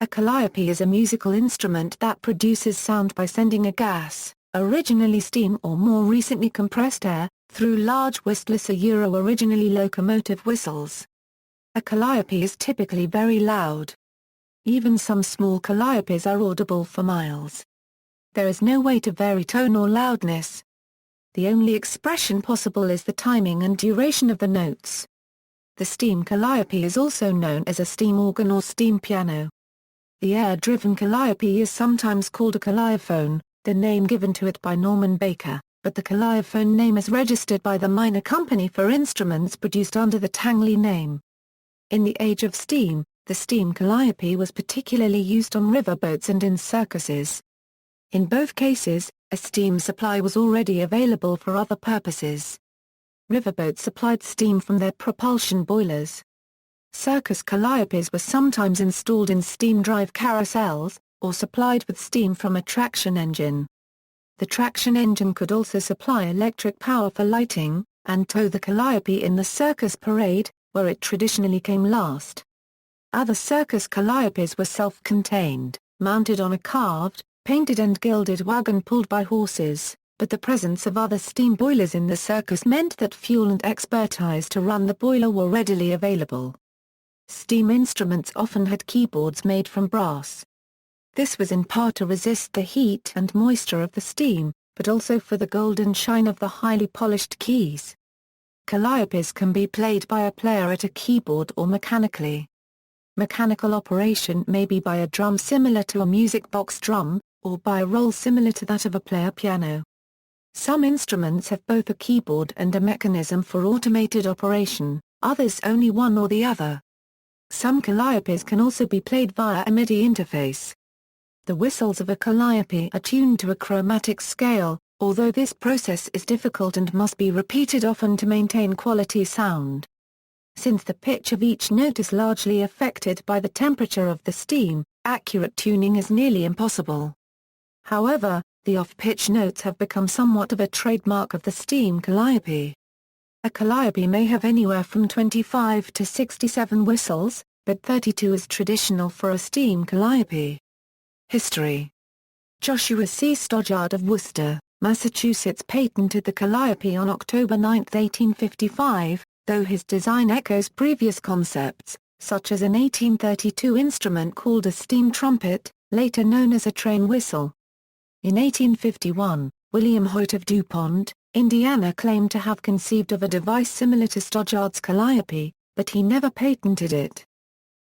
A calliope is a musical instrument that produces sound by sending a gas, originally steam or more recently compressed air, through large whistlers originally locomotive whistles. A calliope is typically very loud. Even some small calliopes are audible for miles. There is no way to vary tone or loudness. The only expression possible is the timing and duration of the notes. The steam calliope is also known as a steam organ or steam piano. The air-driven calliope is sometimes called a calliophone, the name given to it by Norman Baker, but the calliophone name is registered by the minor company for instruments produced under the Tangley name. In the age of steam, the steam calliope was particularly used on riverboats and in circuses. In both cases, a steam supply was already available for other purposes. Riverboats supplied steam from their propulsion boilers. Circus calliopes were sometimes installed in steam drive carousels, or supplied with steam from a traction engine. The traction engine could also supply electric power for lighting, and tow the calliope in the circus parade, where it traditionally came last. Other circus calliopes were self-contained, mounted on a carved, painted and gilded wagon pulled by horses, but the presence of other steam boilers in the circus meant that fuel and expertise to run the boiler were readily available. Steam instruments often had keyboards made from brass. This was in part to resist the heat and moisture of the steam, but also for the golden shine of the highly polished keys. Calliopes can be played by a player at a keyboard or mechanically. Mechanical operation may be by a drum similar to a music box drum, or by a roll similar to that of a player piano. Some instruments have both a keyboard and a mechanism for automated operation, others only one or the other. Some calliopes can also be played via a MIDI interface. The whistles of a calliope are tuned to a chromatic scale, although this process is difficult and must be repeated often to maintain quality sound. Since the pitch of each note is largely affected by the temperature of the steam, accurate tuning is nearly impossible. However, the off-pitch notes have become somewhat of a trademark of the steam calliope. A calliope may have anywhere from 25 to 67 whistles, but 32 is traditional for a steam calliope. History. Joshua C. Stoddard of Worcester, Massachusetts patented the calliope on October 9, 1855, though his design echoes previous concepts, such as an 1832 instrument called a steam trumpet, later known as a train whistle. In 1851, William Hoyt of DuPont, Indiana claimed to have conceived of a device similar to Stoddard's calliope, but he never patented it.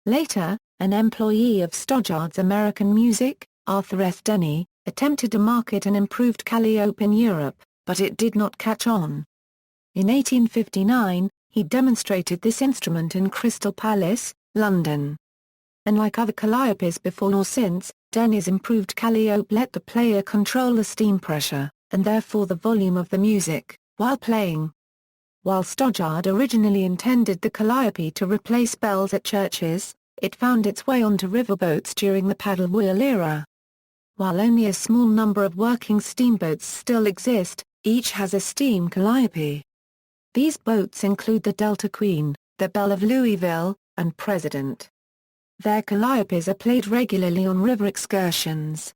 Later, an employee of Stoddard's American Music, Arthur S. Denny, attempted to market an improved Calliope in Europe, but it did not catch on. In 1859, he demonstrated this instrument in Crystal Palace, London. Unlike other calliopes before or since, Denny's improved Calliope let the player control the steam pressure, and therefore the volume of the music, while playing. While Stoddard originally intended the calliope to replace bells at churches, it found its way onto riverboats during the paddle wheel era. While only a small number of working steamboats still exist, each has a steam calliope. These boats include the Delta Queen, the Belle of Louisville, and President. Their calliopes are played regularly on river excursions.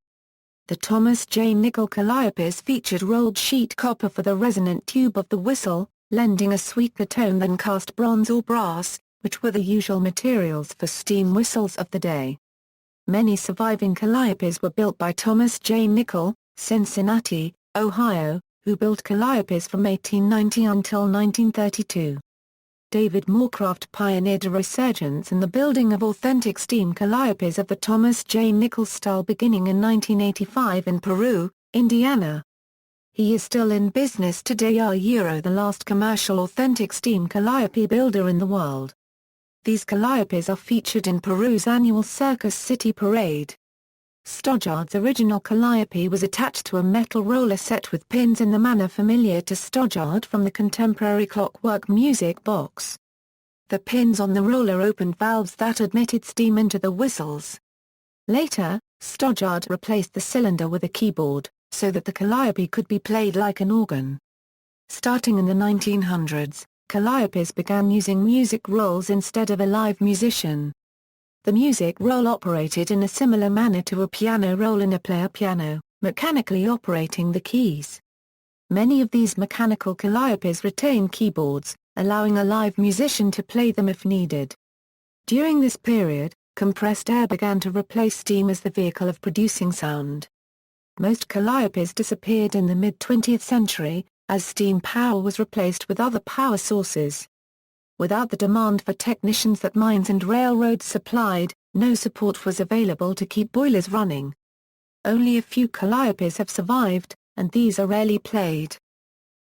The Thomas J. Nicol Calliopes featured rolled sheet copper for the resonant tube of the whistle, lending a sweeter tone than cast bronze or brass, which were the usual materials for steam whistles of the day. Many surviving calliopes were built by Thomas J. Nicol, Cincinnati, Ohio, who built calliopes from 1890 until 1932. David Moorcraft pioneered a resurgence in the building of authentic steam calliopes of the Thomas J. Nicol style beginning in 1985 in Peru, Indiana. He is still in business today, the last commercial authentic steam calliope builder in the world. These calliopes are featured in Peru's annual Circus City Parade. Stoddard's original calliope was attached to a metal roller set with pins in the manner familiar to Stoddard from the contemporary Clockwork music box. The pins on the roller opened valves that admitted steam into the whistles. Later, Stoddard replaced the cylinder with a keyboard, so that the calliope could be played like an organ. Starting in the 1900s, calliopes began using music rolls instead of a live musician. The music roll operated in a similar manner to a piano roll in a player piano, mechanically operating the keys. Many of these mechanical Calliopes retain keyboards, allowing a live musician to play them if needed. During this period, compressed air began to replace steam as the vehicle of producing sound. Most Calliopes disappeared in the mid-20th century, as steam power was replaced with other power sources. Without the demand for technicians that mines and railroads supplied, no support was available to keep boilers running. Only a few Calliopes have survived, and these are rarely played.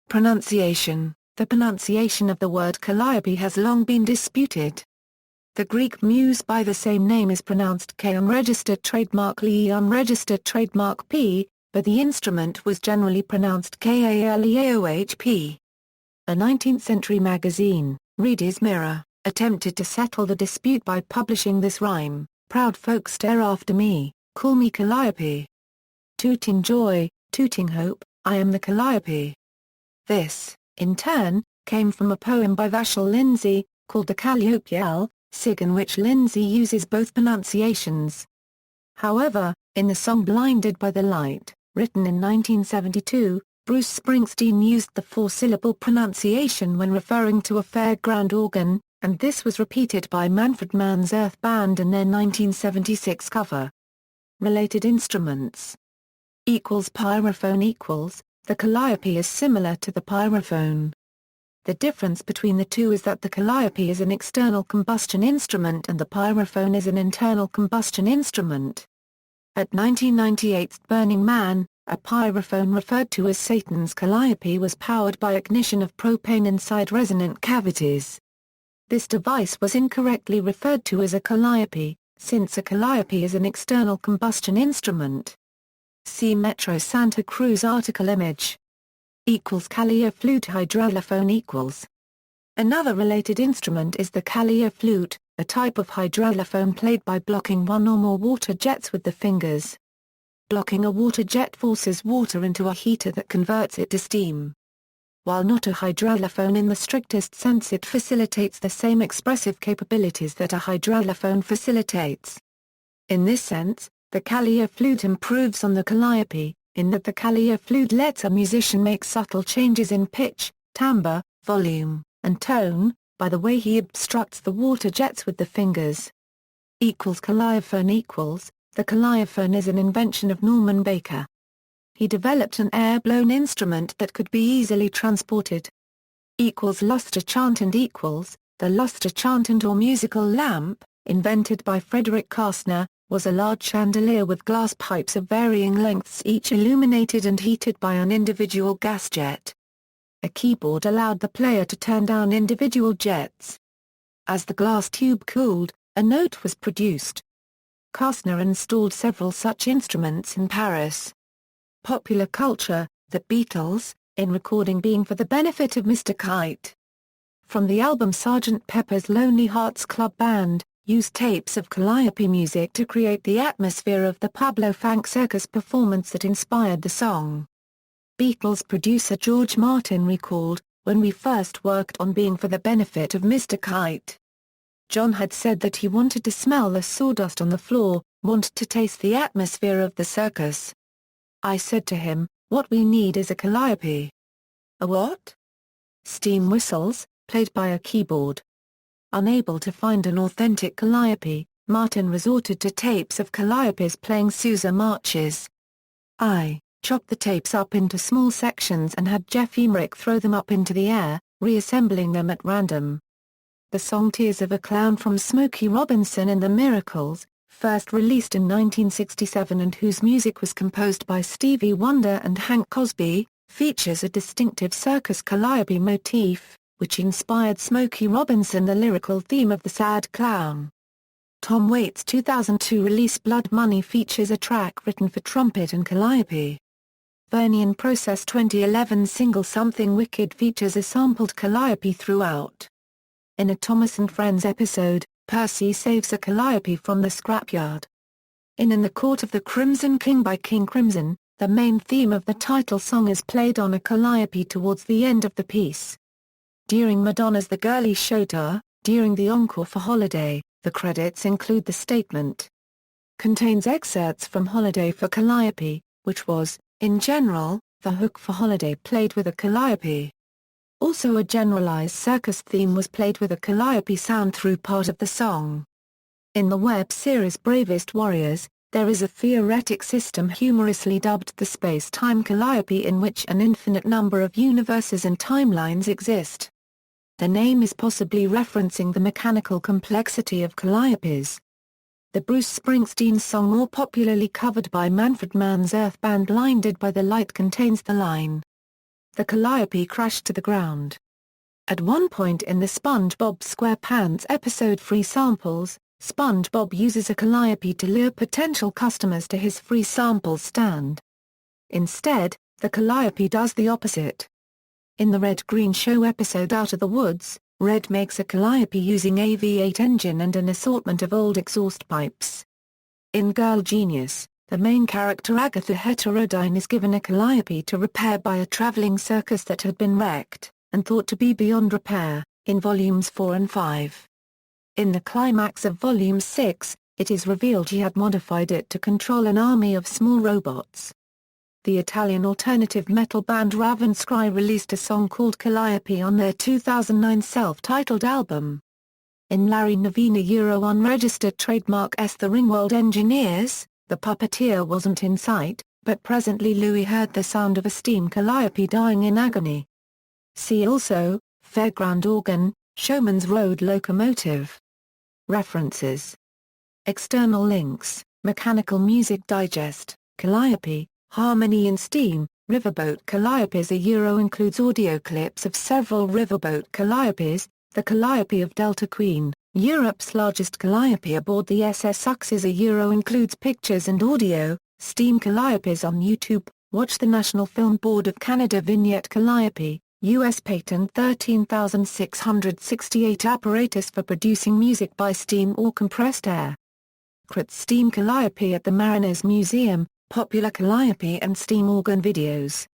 Pronunciation. The pronunciation of the word Calliope has long been disputed. The Greek muse by the same name is pronounced K unregistered trademark Li unregistered trademark P, but the instrument was generally pronounced Kaleohp. A 19th-century magazine, Reader's Mirror, attempted to settle the dispute by publishing this rhyme: "Proud folk stare after me, call me Calliope. Tooting joy, tooting hope, I am the Calliope." This, in turn, came from a poem by Vachel Lindsay, called the Calliope, in which Lindsay uses both pronunciations. However, in the song Blinded by the Light, written in 1972, Bruce Springsteen used the four-syllable pronunciation when referring to a fairground organ, and this was repeated by Manfred Mann's Earth Band in their 1976 cover. Related instruments. Pyrophone. The Calliope is similar to the pyrophone. The difference between the two is that the Calliope is an external combustion instrument and the pyrophone is an internal combustion instrument. At 1998's Burning Man, a pyrophone referred to as Satan's Calliope was powered by ignition of propane inside resonant cavities. This device was incorrectly referred to as a Calliope, since a Calliope is an external combustion instrument. See Metro Santa Cruz article image. Callioflute hydraulophone. Another related instrument is the Callioflute, a type of hydraulophone played by blocking one or more water jets with the fingers. Blocking a water jet forces water into a heater that converts it to steam. While not a hydraulophone in the strictest sense, it facilitates the same expressive capabilities that a hydraulophone facilitates. In this sense, the Callioflute improves on the Calliope, in that the Callioflute lets a musician make subtle changes in pitch, timbre, volume, and tone, by the way he obstructs the water jets with the fingers. Calliophone. The Calliophone is an invention of Norman Baker. He developed an air-blown instrument that could be easily transported. Lustre chantant. The lustre chantant or musical lamp, invented by Frederick Kastner, was a large chandelier with glass pipes of varying lengths, each illuminated and heated by an individual gas jet. A keyboard allowed the player to turn down individual jets. As the glass tube cooled, a note was produced. Kastner installed several such instruments in Paris. Popular culture. The Beatles, in recording Being for the benefit of Mr. Kite. From the album Sgt. Pepper's Lonely Hearts Club Band, used tapes of Calliope music to create the atmosphere of the Pablo Funk Circus performance that inspired the song. Beatles producer George Martin recalled, "When we first worked on Being for the benefit of Mr. Kite, John had said that he wanted to smell the sawdust on the floor, wanted to taste the atmosphere of the circus. I said to him, what we need is a Calliope." A what? Steam whistles, played by a keyboard. Unable to find an authentic Calliope, Martin resorted to tapes of Calliopes playing Sousa marches. I chopped the tapes up into small sections and had Jeff Emerick throw them up into the air, reassembling them at random. The song Tears of a Clown from Smokey Robinson and the Miracles, first released in 1967 and whose music was composed by Stevie Wonder and Hank Cosby, features a distinctive circus Calliope motif, which inspired Smokey Robinson the lyrical theme of The Sad Clown. Tom Waits' 2002 release Blood Money features a track written for trumpet and Calliope. Vernian Process 2011 single Something Wicked features a sampled Calliope throughout. In a Thomas and Friends episode, Percy saves a Calliope from the scrapyard. In the Court of the Crimson King by King Crimson, the main theme of the title song is played on a Calliope towards the end of the piece. During Madonna's The Girly Show tour, during the encore for Holiday, The credits include the statement. Contains excerpts from Holiday for Calliope, which was, in general, the hook for Holiday played with a Calliope. Also a generalized circus theme was played with a Calliope sound through part of the song. In the web series Bravest Warriors, there is a theoretic system humorously dubbed the space-time Calliope in which an infinite number of universes and timelines exist. The name is possibly referencing the mechanical complexity of Calliopes. The Bruce Springsteen song more popularly covered by Manfred Mann's Earth band Blinded by the Light contains the line, "The Calliope crashed to the ground." At one point in the SpongeBob SquarePants episode Free Samples, SpongeBob uses a Calliope to lure potential customers to his free samples stand. Instead, the Calliope does the opposite. In the Red Green Show episode Out of the Woods, Red makes a Calliope using a V8 engine and an assortment of old exhaust pipes. In Girl Genius, the main character Agatha Heterodyne is given a Calliope to repair by a traveling circus that had been wrecked, and thought to be beyond repair, in Volumes 4 and 5. In the climax of Volume 6, it is revealed she had modified it to control an army of small robots. The Italian alternative metal band Ravenskry released a song called Calliope on their 2009 self-titled album. In Larry Nevena unregistered trademark S. The Ringworld Engineers, the puppeteer wasn't in sight, but presently Louis heard the sound of a steam Calliope dying in agony. See also, Fairground Organ, Showman's Road Locomotive. References. External links, Mechanical Music Digest, Calliope, Harmony in Steam, Riverboat Calliopes. Includes audio clips of several riverboat Calliopes, the Calliope of Delta Queen, Europe's largest Calliope aboard the SS Success. Includes pictures and audio, Steam Calliopes on YouTube. Watch the National Film Board of Canada vignette Calliope, U.S. Patent 13668 apparatus for producing music by steam or compressed air. Crit Steam Calliope at the Mariners Museum, popular Calliope and steam organ videos.